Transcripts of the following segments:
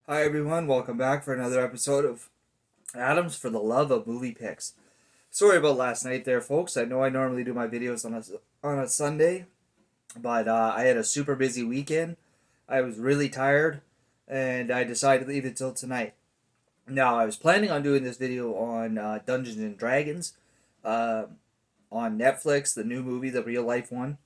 Hi everyone, welcome back for another episode of Adams for the Love of Movie Picks. Sorry about last night there, folks. I know I normally do my videos on a Sunday, but I had a super busy weekend. I was really tired, and I decided to leave it till tonight. Now, I was planning on doing this video on Dungeons and Dragons uh, on Netflix, the new movie, the real life one.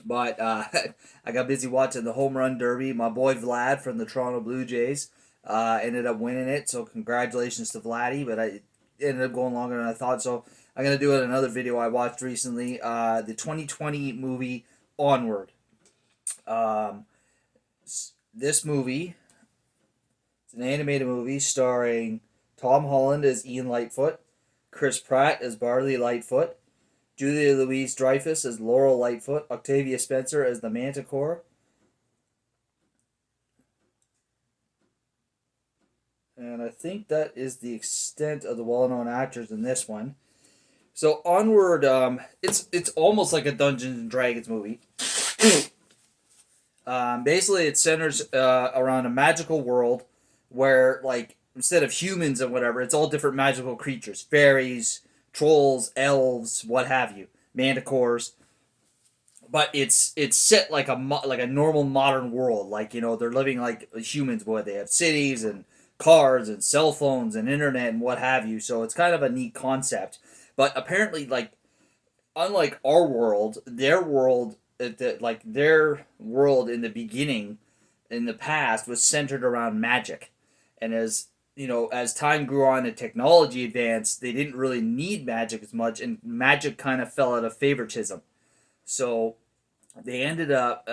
But I got busy watching the Home Run Derby. My boy Vlad from the Toronto Blue Jays ended up winning it, so congratulations to Vladdy. But I ended up going longer than I thought, so I'm gonna do it in another video I watched recently. The 2020 movie Onward. Um, this movie is an animated movie starring Tom Holland as Ian Lightfoot, Chris Pratt as Barley Lightfoot, Julia Louise Dreyfus as Laurel Lightfoot, Octavia Spencer as the Manticore, and I think that is the extent of the well-known actors in this one. So Onward, it's almost like a Dungeons and Dragons movie. Basically, it centers around a magical world where, like, instead of humans and whatever, it's all different magical creatures: fairies, trolls, elves, what have you, manticores. But it's set like like a normal modern world. Like, they're living like humans would. They have cities and cars and cell phones and internet and what have you. So it's kind of a neat concept. But apparently, like, unlike our world, their world in the beginning, in the past, was centered around magic, and as time grew on and technology advanced, they didn't really need magic as much, and magic kind of fell out of favoritism. So they ended up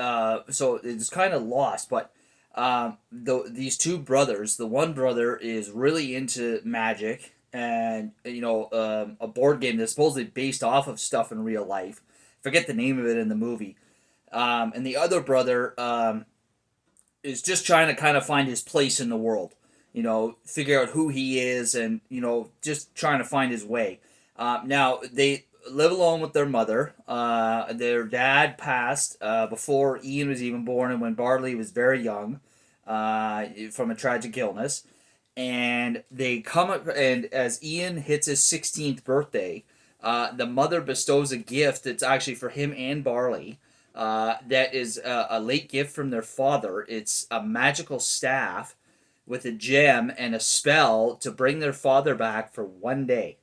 so it's kind of lost. But these two brothers, the one brother is really into magic, and a board game that's supposedly based off of stuff in real life. Forget the name of it in the movie. And the other brother is just trying to kind of find his place in the world. Figure out who he is, and just trying to find his way. Now they live alone with their mother. Their dad passed before Ian was even born, and when Barley was very young, from a tragic illness. And they come up, and as Ian hits his 16th birthday, the mother bestows a gift that's actually for him and Barley. That is a late gift from their father. It's a magical staff with a gem and a spell to bring their father back for one day,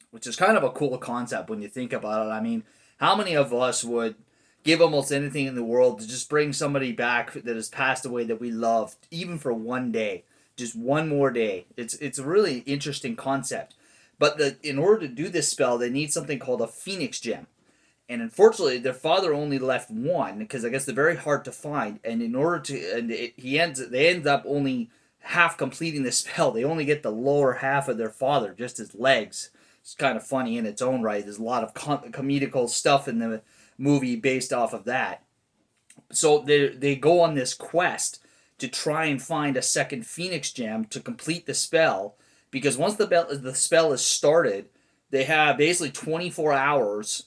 which is kind of a cool concept when you think about it. I mean, how many of us would give almost anything in the world to just bring somebody back that has passed away that we loved, even for one day, just one more day? It's a really interesting concept. But in order to do this spell, they need something called a phoenix gem. And unfortunately, their father only left one, because I guess they're very hard to find. And in order to, and they end up only half completing the spell. They only get the lower half of their father, just his legs. It's kind of funny in its own right. There's a lot of comedical stuff in the movie based off of that. So they go on this quest to try and find a second phoenix gem to complete the spell, because once the spell is started, they have basically 24 hours,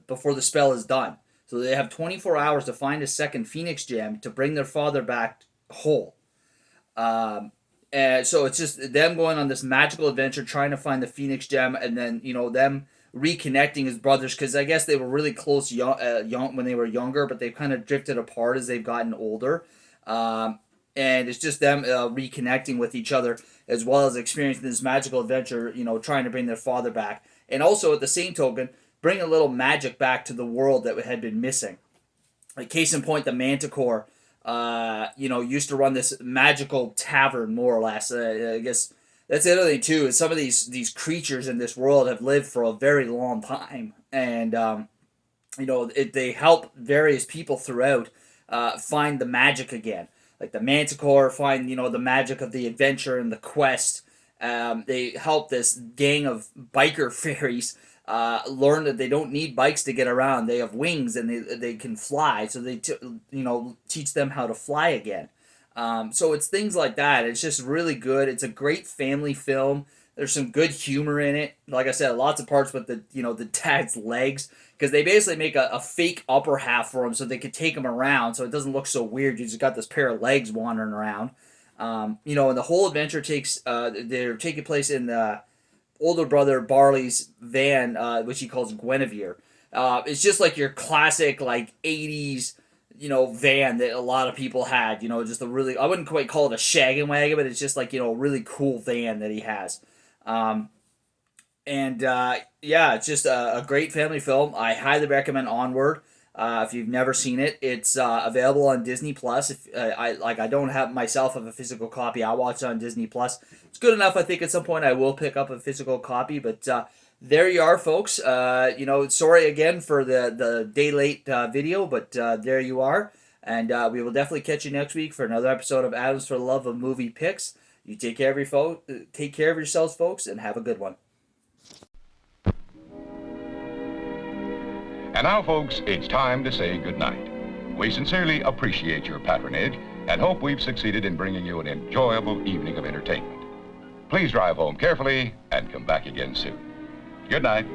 before the spell is done. So they have 24 hours to find a second phoenix gem to bring their father back whole. And so it's just them going on this magical adventure trying to find the phoenix gem, and then them reconnecting as brothers, because I guess they were really close young when they were younger, but they've kind of drifted apart as they've gotten older. And it's just them reconnecting with each other, as well as experiencing this magical adventure, trying to bring their father back, and also at the same token bring a little magic back to the world that had been missing. Like, case in point, the Manticore, used to run this magical tavern, more or less. I guess that's the other thing too. Is some of these creatures in this world have lived for a very long time, and they help various people throughout find the magic again. Like the Manticore find the magic of the adventure and the quest. They help this gang of biker fairies learn that they don't need bikes to get around. They have wings, and they can fly. So they teach them how to fly again. So it's things like that. It's just really good. It's a great family film. There's some good humor in it. Like I said, lots of parts with the dad's legs, because they basically make a fake upper half for him so they could take him around, so it doesn't look so weird. You just got this pair of legs wandering around. You know, and the whole adventure they're taking place in the older brother Barley's van, which he calls Guinevere. It's just like your classic like '80s, you know, van that a lot of people had. You know, just a really, I wouldn't quite call it a shaggin' wagon, but it's just like, you know, a really cool van that he has. Um, and Yeah, it's just a great family film. I highly recommend Onward. If you've never seen it, it's available on Disney Plus. If I don't have myself of a physical copy, I watch it on Disney Plus. It's good enough. I think at some point I will pick up a physical copy. But there you are, folks. You know, sorry again for the day late video, but there you are. And we will definitely catch you next week for another episode of Adams for the Love of Movie Picks. You take care of yourselves, folks, and have a good one. And now, folks, it's time to say goodnight. We sincerely appreciate your patronage and hope we've succeeded in bringing you an enjoyable evening of entertainment. Please drive home carefully and come back again soon. Good night.